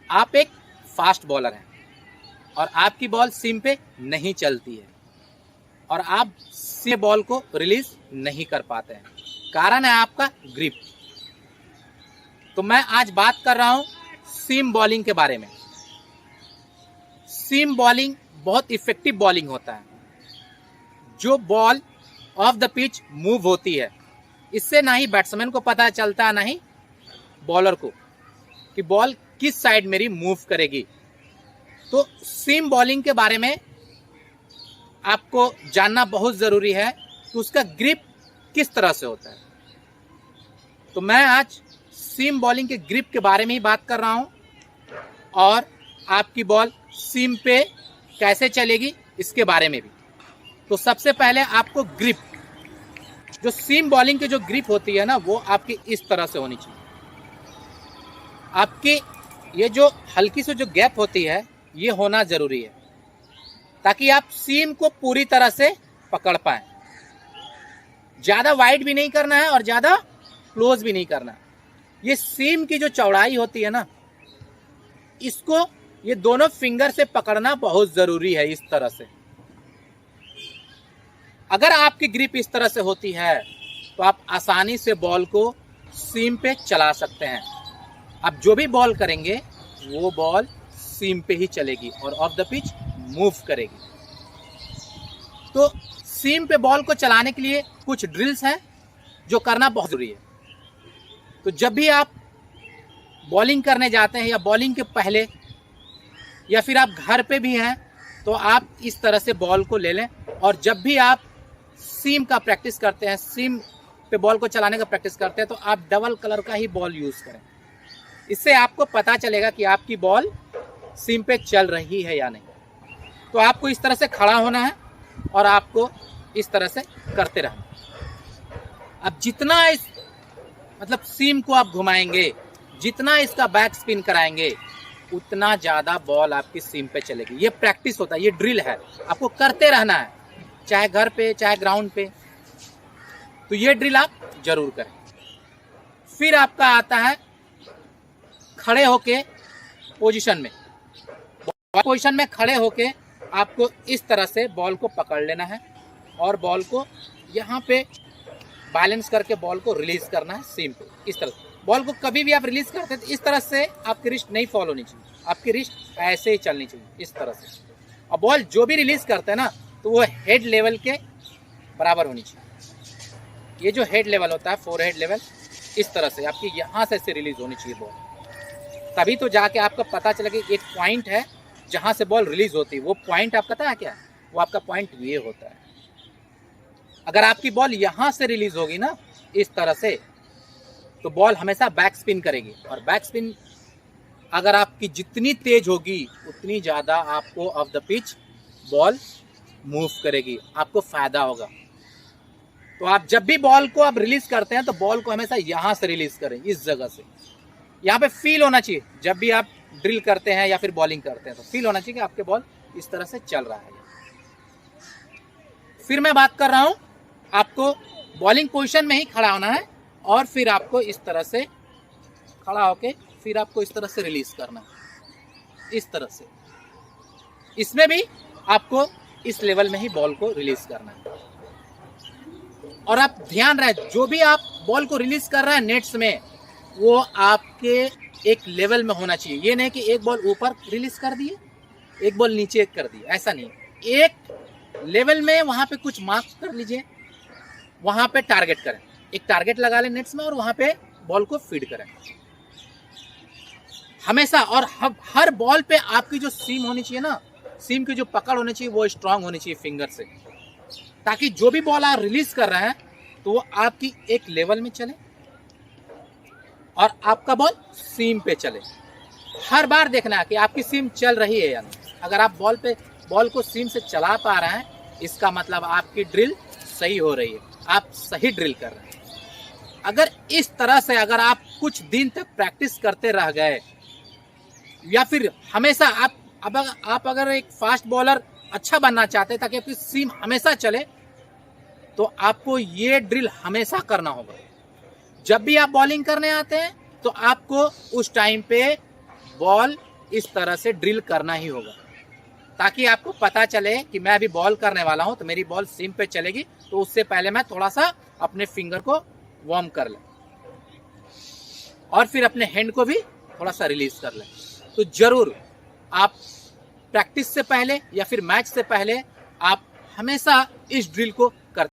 आप एक fast bowler हैं और आपकी बॉल सीम पे नहीं चलती है और आप से बॉल को रिलीज नहीं कर पाते हैं, कारण है आपका ग्रिप। तो मैं आज बात कर रहा हूं सीम बॉलिंग के बारे में। सीम बॉलिंग बहुत इफेक्टिव बॉलिंग होता है, जो ball of the pitch move होती है। इससे ना ही बैट्समैन को पता चलता है, ना ही बॉलर को, कि बॉल किस साइड मेरी मूव करेगी। तो सीम बॉलिंग के बारे में आपको जानना बहुत ज़रूरी है कि उसका ग्रिप किस तरह से होता है। तो मैं आज सीम बॉलिंग के ग्रिप के बारे में ही बात कर रहा हूं और आपकी बॉल सीम पे कैसे चलेगी इसके बारे में भी। तो सबसे पहले आपको ग्रिप, जो सीम बॉलिंग की जो ग्रिप होती है ना, वो आपकी इस तरह से होनी चाहिए। आपकी ये जो हल्की सी जो गैप होती है, ये होना जरूरी है, ताकि आप सीम को पूरी तरह से पकड़ पाएं। ज्यादा वाइड भी नहीं करना है और ज्यादा क्लोज भी नहीं करना है। ये सीम की जो चौड़ाई होती है ना, इसको ये दोनों फिंगर से पकड़ना बहुत जरूरी है। इस तरह से अगर आपकी ग्रिप इस तरह से होती है तो आप आसानी से बॉल को सीम पे चला सकते हैं। आप जो भी बॉल करेंगे वो बॉल सीम पे ही चलेगी और ऑफ द पिच मूव करेगी। तो सीम पे बॉल को चलाने के लिए कुछ ड्रिल्स हैं जो करना बहुत जरूरी है। तो जब भी आप बॉलिंग करने जाते हैं या बॉलिंग के पहले, या फिर आप घर पे भी हैं, तो आप इस तरह से बॉल को ले लें। और जब भी आप सीम का प्रैक्टिस करते हैं, सीम पे बॉल को चलाने का प्रैक्टिस करते हैं, तो आप डबल कलर का ही बॉल यूज़ करें। इससे आपको पता चलेगा कि आपकी बॉल सीम पे चल रही है या नहीं। तो आपको इस तरह से खड़ा होना है और आपको इस तरह से करते रहना। अब जितना इस मतलब सीम को आप घुमाएंगे, जितना इसका बैक स्पिन कराएंगे, उतना ज़्यादा बॉल आपकी सीम पे चलेगी। ये प्रैक्टिस होता है, ये ड्रिल है, आपको करते रहना है, चाहे घर पे चाहे ग्राउंड पे। तो ये ड्रिल आप जरूर करें। फिर आपका आता है खड़े होके पोजीशन में। पोजीशन में खड़े होके आपको इस तरह से बॉल को पकड़ लेना है और बॉल को यहाँ पे बैलेंस करके बॉल को रिलीज करना है सीम पे। इस तरह से बॉल को कभी भी आप रिलीज करते हैं तो इस तरह से आपकी रिस्ट नहीं फॉल होनी चाहिए, आपकी रिस्ट ऐसे ही चलनी चाहिए, इस तरह से। और बॉल जो भी रिलीज करते हैं ना, तो वो हेड लेवल के बराबर होनी चाहिए। ये जो हेड लेवल होता है, फोरहेड लेवल, इस तरह से आपकी यहाँ से रिलीज होनी चाहिए बॉल। तभी तो जाके आपको पता चले कि एक पॉइंट है जहाँ से बॉल रिलीज होती है। वो पॉइंट आपका पता है क्या? वो आपका पॉइंट ये होता है। अगर आपकी बॉल यहाँ से रिलीज होगी ना, इस तरह से, तो बॉल हमेशा बैक स्पिन करेगी। और बैक स्पिन अगर आपकी जितनी तेज होगी, उतनी ज़्यादा आपको of the pitch ball move करेगी, आपको फायदा होगा। तो आप जब भी बॉल को आप रिलीज करते हैं, तो बॉल को हमेशा यहाँ से रिलीज करें, इस जगह से। यहाँ पे फील होना चाहिए, जब भी आप ड्रिल करते हैं या फिर बॉलिंग करते हैं, तो फील होना चाहिए कि आपके बॉल इस तरह से चल रहा है। फिर मैं बात कर रहा हूँ, आपको बॉलिंग पोजीशन में ही खड़ा होना है और फिर आपको इस तरह से खड़ा होके फिर आपको इस तरह से रिलीज करना है, इस तरह से। इसमें भी आपको इस लेवल में ही बॉल को रिलीज करना है। और आप ध्यान रहे, जो भी आप बॉल को रिलीज कर रहे हैं नेट्स में, वो आपके एक लेवल में होना चाहिए। ये नहीं कि एक बॉल ऊपर रिलीज कर दिए, एक बॉल नीचे कर दिए, ऐसा नहीं। एक लेवल में वहां पे कुछ मार्क कर लीजिए, वहां पे टारगेट करें, एक टारगेट लगा लें नेट्स में और वहां पे बॉल को फीड करें हमेशा। और हर बॉल पे आपकी जो सीम होनी चाहिए ना, सीम की जो पकड़ होनी चाहिए, वो स्ट्रांग होनी चाहिए फिंगर से, ताकि जो भी बॉल आप रिलीज कर रहे हैं तो वो आपकी एक लेवल में चले और आपका बॉल सीम पे चले। हर बार देखना है कि आपकी सीम चल रही है या नहीं। अगर आप बॉल को सीम से चला पा रहे हैं, इसका मतलब आपकी ड्रिल सही हो रही है, आप सही ड्रिल कर रहे हैं। अगर इस तरह से अगर आप कुछ दिन तक प्रैक्टिस करते रह गए, या फिर हमेशा आप अगर एक फास्ट बॉलर अच्छा बनना चाहते हैं ताकि आपकी सीम हमेशा चले, तो आपको ये ड्रिल हमेशा करना होगा। जब भी आप बॉलिंग करने आते हैं तो आपको उस टाइम पे बॉल इस तरह से ड्रिल करना ही होगा, ताकि आपको पता चले कि मैं अभी बॉल करने वाला हूं तो मेरी बॉल सीम पे चलेगी, तो उससे पहले मैं थोड़ा सा अपने फिंगर को वार्म कर लें और फिर अपने हैंड को भी थोड़ा सा रिलीज कर लें। तो जरूर आप प्रैक्टिस से पहले या फिर मैच से पहले आप हमेशा इस ड्रिल को